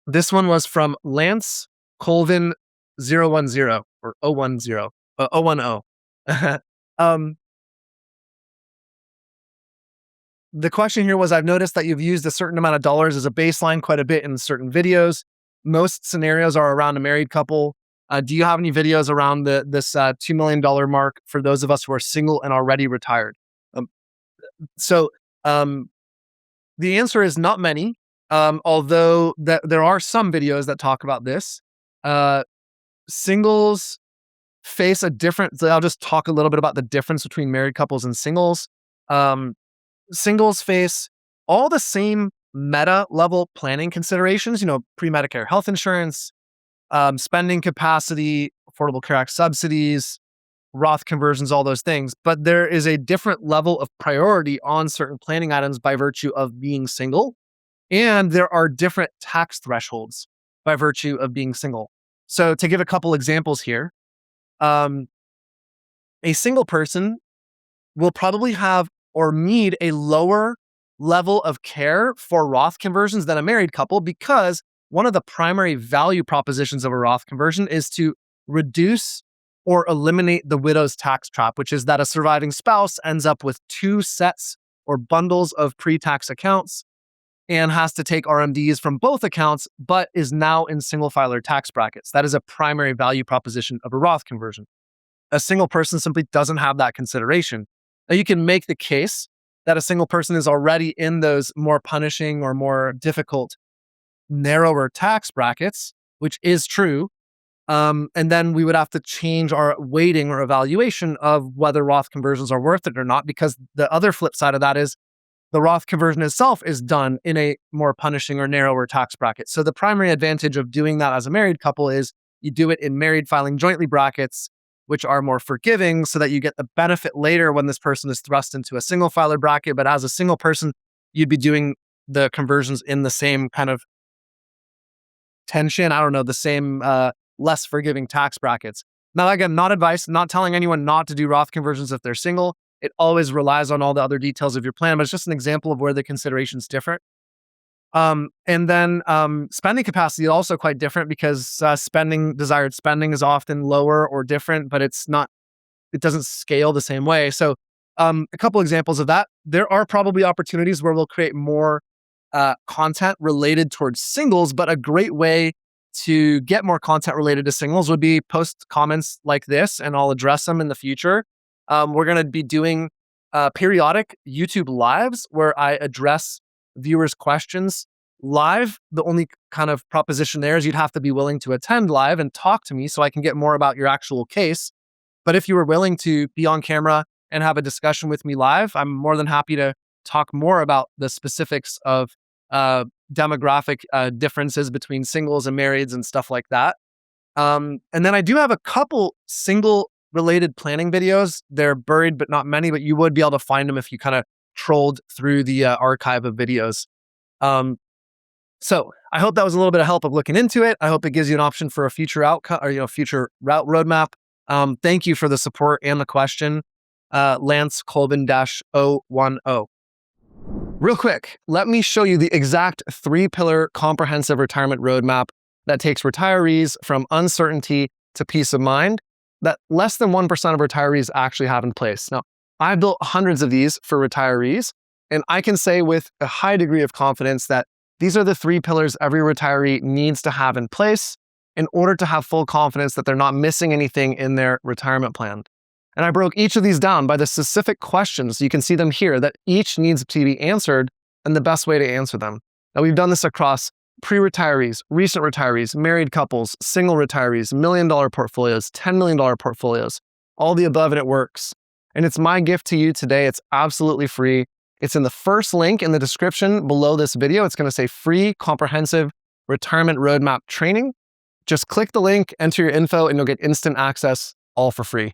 This one was from Lance Colvin 010 or 010, 010. um, the question here was, I've noticed that you've used a certain amount of dollars as a baseline quite a bit in certain videos. Most scenarios are around a married couple. Do you have any videos around this $2 million mark for those of us who are single and already retired? Um, so the answer is not many, although there are some videos that talk about this. Singles face a different, I'll just talk a little bit about the difference between married couples and singles. Singles face all the same meta level planning considerations, pre-Medicare health insurance, spending capacity, Affordable Care Act subsidies, Roth conversions, all those things. But there is a different level of priority on certain planning items by virtue of being single. And there are different tax thresholds by virtue of being single. So to give a couple examples here, a single person will probably have or need a lower level of care for Roth conversions than a married couple, because one of the primary value propositions of a Roth conversion is to reduce or eliminate the widow's tax trap, which is that a surviving spouse ends up with two sets or bundles of pre-tax accounts and has to take RMDs from both accounts, but is now in single filer tax brackets. That is a primary value proposition of a Roth conversion. A single person simply doesn't have that consideration. Now, you can make the case that a single person is already in those more punishing or more difficult, narrower tax brackets, which is true. And then we would have to change our weighting or evaluation of whether Roth conversions are worth it or not, because the other flip side of that is the Roth conversion itself is done in a more punishing or narrower tax bracket. So the primary advantage of doing that as a married couple is you do it in married filing jointly brackets, which are more forgiving, so that you get the benefit later when this person is thrust into a single filer bracket. But as a single person, you'd be doing the conversions in the same kind of tension, the same less forgiving tax brackets. Now, again, not advice, not telling anyone not to do Roth conversions if they're single. It always relies on all the other details of your plan, but it's just an example of where the consideration's different. And then spending capacity is also quite different, because desired spending is often lower or different, but it doesn't scale the same way. So a couple examples of that. There are probably opportunities where we'll create more content related towards singles, but a great way to get more content related to singles would be post comments like this, and I'll address them in the future. We're going to be doing periodic YouTube lives where I address viewers' questions live. The only kind of proposition there is you'd have to be willing to attend live and talk to me so I can get more about your actual case. But if you were willing to be on camera and have a discussion with me live, I'm more than happy to talk more about the specifics of demographic differences between singles and marrieds and stuff like that. And then I do have a couple single related planning videos. They're buried, but not many, but you would be able to find them if you kind of trolled through the archive of videos. So I hope that was a little bit of help of looking into it. I hope it gives you an option for a future outcome or, future route roadmap. Thank you for the support and the question. Lance Colvin -010. Real quick, let me show you the exact 3-pillar comprehensive retirement roadmap that takes retirees from uncertainty to peace of mind that less than 1% of retirees actually have in place. Now, I've built hundreds of these for retirees, and I can say with a high degree of confidence that these are the 3 pillars every retiree needs to have in place in order to have full confidence that they're not missing anything in their retirement plan. And I broke each of these down by the specific questions. You can see them here that each needs to be answered and the best way to answer them. Now, we've done this across pre-retirees, recent retirees, married couples, single retirees, $1 million portfolios, $10 million portfolios, all the above, and it works. And it's my gift to you today. It's absolutely free. It's in the first link in the description below this video. It's going to say free comprehensive retirement roadmap training. Just click the link, enter your info, and you'll get instant access, all for free.